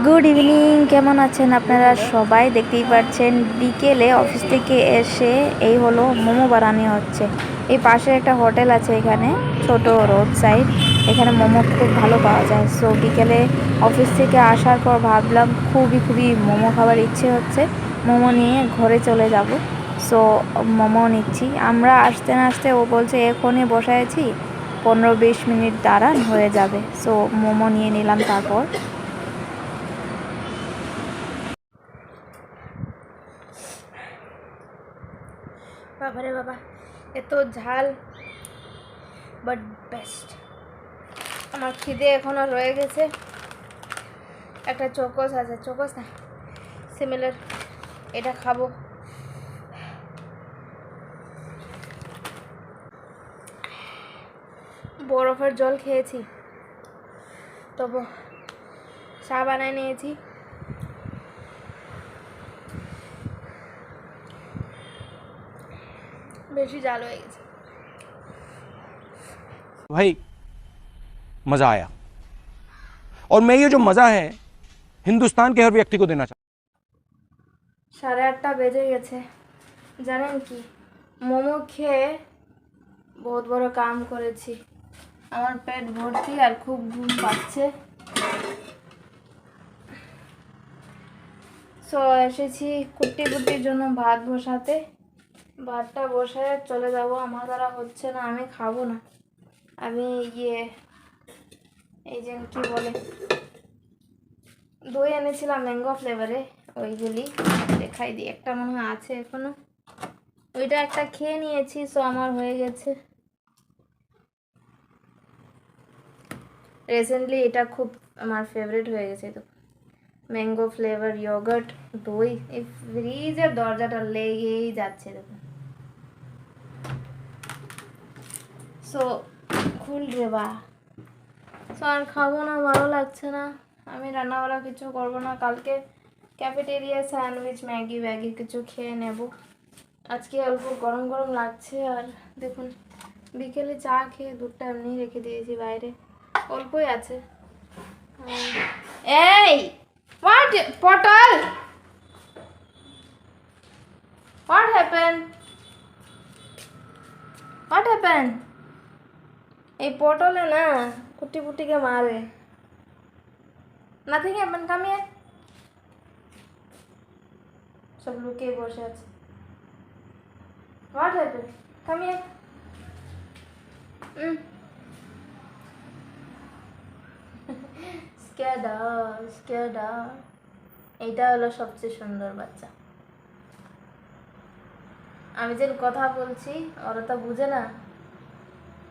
Good evening, কেমন আছেন আপনারা সবাই? দেখতেই পাচ্ছেন বিকেলে অফিস থেকে এসে এই হলো মোমো বানানো হচ্ছে। এই পাশে একটা হোটেল আছে, এখানে ছোট রোড সাইড, এখানে মোমো খুব ভালো পাওয়া যায়। সো বিকেলে অফিস থেকে আসার পর ভাবলাম খুবই মোমো খাবার ইচ্ছে হচ্ছে, মোমো নিয়ে ঘরে চলে যাব। সো মোমো নিচ্ছি আমরা। আসতে না আসতে ও বলছে এখনই বসাইছি, 15-20 মিনিট দাঁড়ান হয়ে যাবে। সো মোমো নিয়ে নিলাম। তারপর বাবারে বাবা, এত ঝাল, বাট বেস্ট। আমার খিদে এখনো রয়ে গেছে। একটা চোকোস আছে, চোকোস না সিমিলার, এটা খাবো। বরফের জল খেয়েছি, তবু চা বানায় নিয়েছি। বেশি জাল হয়ে গেছে भाई। मज़ा आया और मैं ये जो मज़ा है हिंदुस्तान के हर व्यक्ति को देना चाहता 8:30 বেজে গেছে। জানেন কি, মোমো খেয়ে বহুত বড় কাম করেছি। আমার পেট ভর্তি আর খুব ঘুম পাচ্ছে। সো এসেছি কুটির জন্য ভাত বসাতে। ভাতটা বসায় চলে যাব। আমার দ্বারা হচ্ছে না, আমি খাবো না। আমি এই যে কি বলে, দই এনেছিলাম ম্যাঙ্গো ফ্লেভারে, ওইগুলি দেখাই দিই। একটা মনে হয় আছে এখনো, ওইটা একটা খেয়ে নিয়েছি। সো আমার হয়ে গেছে। রিসেন্টলি এটা খুব আমার ফেভারিট হয়ে গেছে। তো ম্যাঙ্গো ফ্লেভার ইয়োগার্ট দই, এই ফ্রিজের দরজাটা লেগেই যাচ্ছে দেখুন। সো খুল রে বা। সো আর খাবো না, ভালো লাগছে না। আমি রান্নাবাড়া কিছু করবো না। কালকে ক্যাফেটেরিয়া স্যান্ডউইচ ম্যাগি ব্যাগি কিছু খেয়ে নেব। আজকে অল্প গরম গরম লাগছে। আর দেখুন, বিকেলে চা খেয়ে দুধটা এমনি রেখে দিয়েছি বাইরে, অল্পই আছে। এই হোয়াট পটল, হোয়াট হ্যাপেন, হোয়াট হ্যাপেন? এই পটলে না কুটি পুটিকে মারে। Nothing happen, come here. সব লুকিয়ে বসে আছে। What happen, come here. স্কেয়াডা। এইটা হলো সবচেয়ে সুন্দর বাচ্চা। আমি যে কথা বলছি ওরা তো বুঝে না,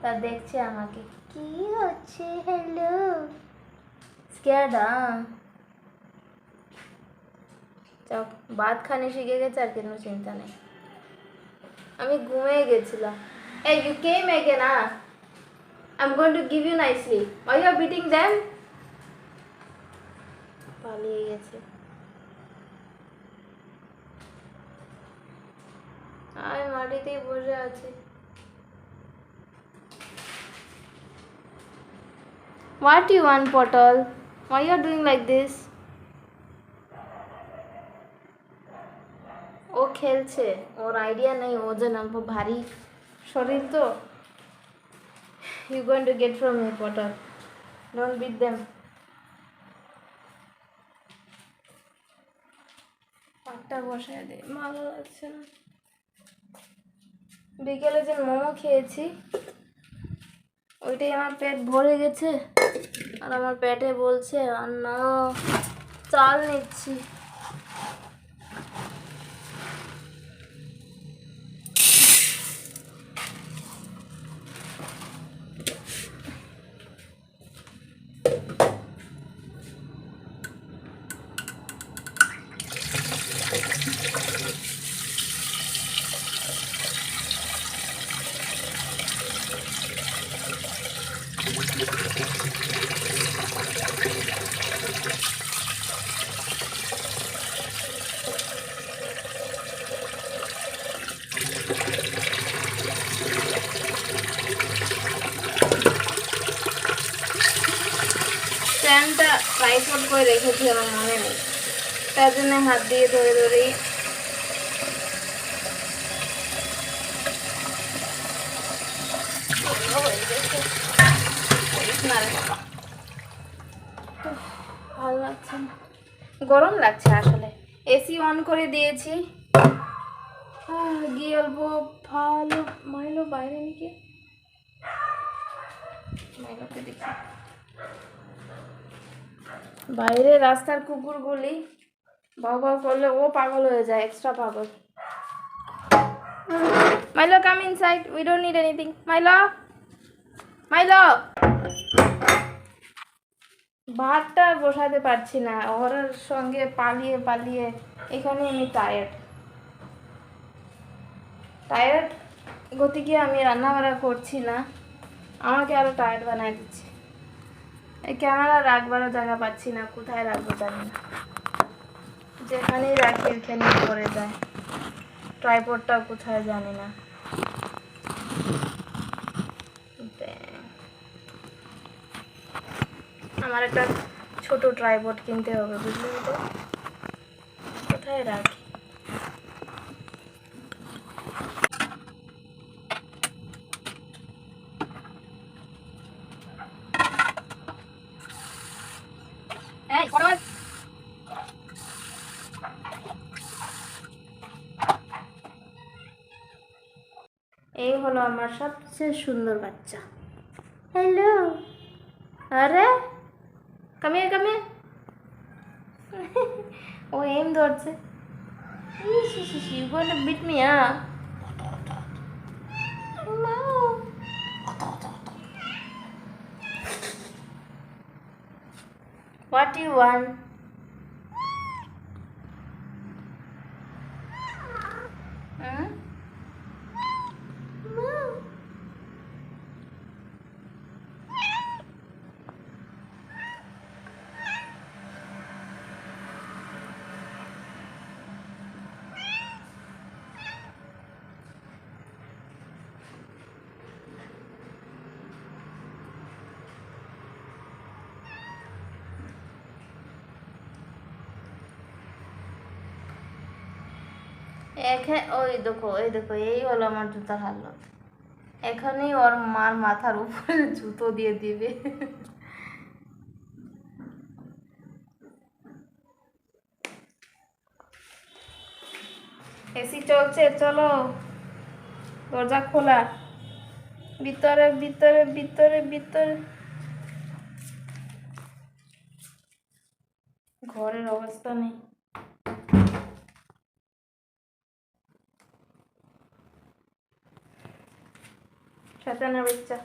তা দেখছে আমাকে কি হচ্ছে। হ্যালো স্কেয়াডা। চক ভাত খানি শিখে গেছে, আর কোনো চিন্তা নেই। আমি ঘুমিয়ে গেছিলাম। এই you came again, I am going to give you nicely. Why you are beating them? পালিয়ে গেছে। আমি মাটিতেই বসে আছি। What you want, Potal? Why you are doing like this? ও খেলছে, ওর আইডিয়া নেই ও যে না ভারী শরীর। তো you going to get from me, Potal. Don't beat them. পাটটা বসায় দে, ভালো লাগছে না। বিকেলে যে মোমো খেয়েছি ওইটাই আমার পেট ভরে গেছে। আর আমার পেটে বলছে আর না, চাল নিচ্ছি। প্যানটা ট্রাইপড করে সময় রেখেছি আমার মনে নেই, তার জন্য হাত দিয়ে ধরে ধরেই না রে বাবা, ভালো লাগছে না, গরম লাগছে আসলে। এসি অন করে দিয়েছি, গিয়ে অল্প ভালো মাইলো বাইরে নাকি, মাইলোকে দেখি বাইরে রাস্তার কুকুরগুলি বাউ বাউ করলে ও পাগল হয়ে যায়, এক্সট্রা পাগল। Milo come inside, we don't need anything. Milo, Milo, ভাতটা আর বসাতে পারছি না ওর সঙ্গে পালিয়ে পালিয়ে, এখানে আমি টায়ার্ড টায়ার্ড গতিকে আমি রান্না বান্না করছি না, আমাকে আরো টায়ার্ড বানায় দিচ্ছে। এই ক্যামেরা রাখবারও জায়গা পাচ্ছি না, কোথায় রাখবো জানি না, যেখানেই রাখি ওখানেই পড়ে যায়, ট্রাইপডটাও কোথায় জানি না। আমার একটা ছোট ট্রাইপড কিনতে হবে, বুঝলি তো, কোথায় রাখি। এই হলো আমার সবচেয়ে সুন্দর বাচ্চা। হ্যালো, আরে কামিয়ে কামিয়ে, ও এম ধরছে, you gonna beat me up. What do you want? Hmm? ওই দেখো, এই দেখো, এই হলো আমার জুতার হালত। এখানেই ওর মার মাথার উপরে জুতো দিয়ে দিবে। এসি চলছে, চলো, দরজা খোলা, ভিতরে ভিতরে ভিতরে ভিতরে। ঘরের অবস্থা নেই। শয়তানের বাচ্চা,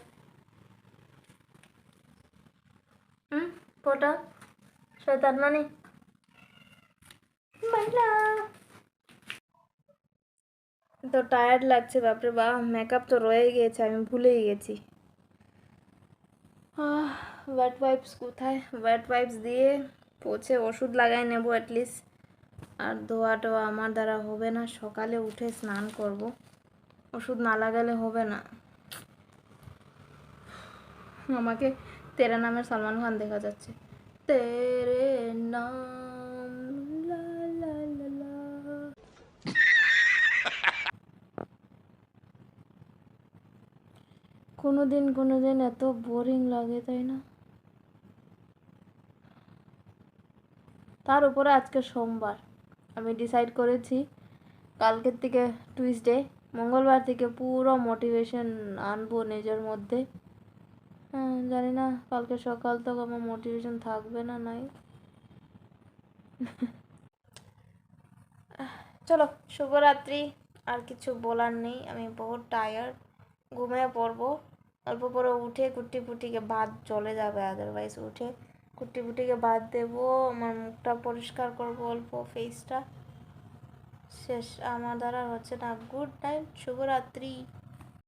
ফোটা শয়তান নানি মাইলা। তো টায়ার্ড লাগছে, বাপরে বাপ, মেকআপ তো রয়ে গিয়েছে, আমি ভুলেই গেছি। ওয়েট ওয়াইপস কোথায়, ওয়েট ওয়াইপস দিয়ে পোছে ওষুধ লাগাই নেব অ্যাটলিস্ট। আর ধোয়া টোয়া আমার দ্বারা হবে না, সকালে উঠে স্নান করব, ওষুধ না লাগালে হবে না। আমাকে তেরে নামের সালমান খান দেখা যাচ্ছে, তেরে নাম লা লা লা লা। কোনো দিন এত বোরিং লাগে, তাই না? তার উপরে আজকে সোমবার, আমি ডিসাইড করেছি কালকের থেকে টুইসডে, মঙ্গলবার থেকে পুরো মোটিভেশন আনবো নিজের মধ্যে। জানি না কালকে সকাল তক আমার মোটিভেশন থাকবে না নাই। চলো, শুভরাত্রি, আর কিছু বলার নেই, আমি বহুত টায়ার্ড, ঘুমিয়ে পড়বো। অল্প পরে উঠে কুট্টি পুটিকে ভাত চলে যাবে, আদারওয়াইজ উঠে কুট্টি পুটিকে ভাত দেবো, আমার মুখটা পরিষ্কার করবো, অল্প ফেসটা, শেষ, আমার দ্বারা হচ্ছে না। গুড নাইট, শুভরাত্রি।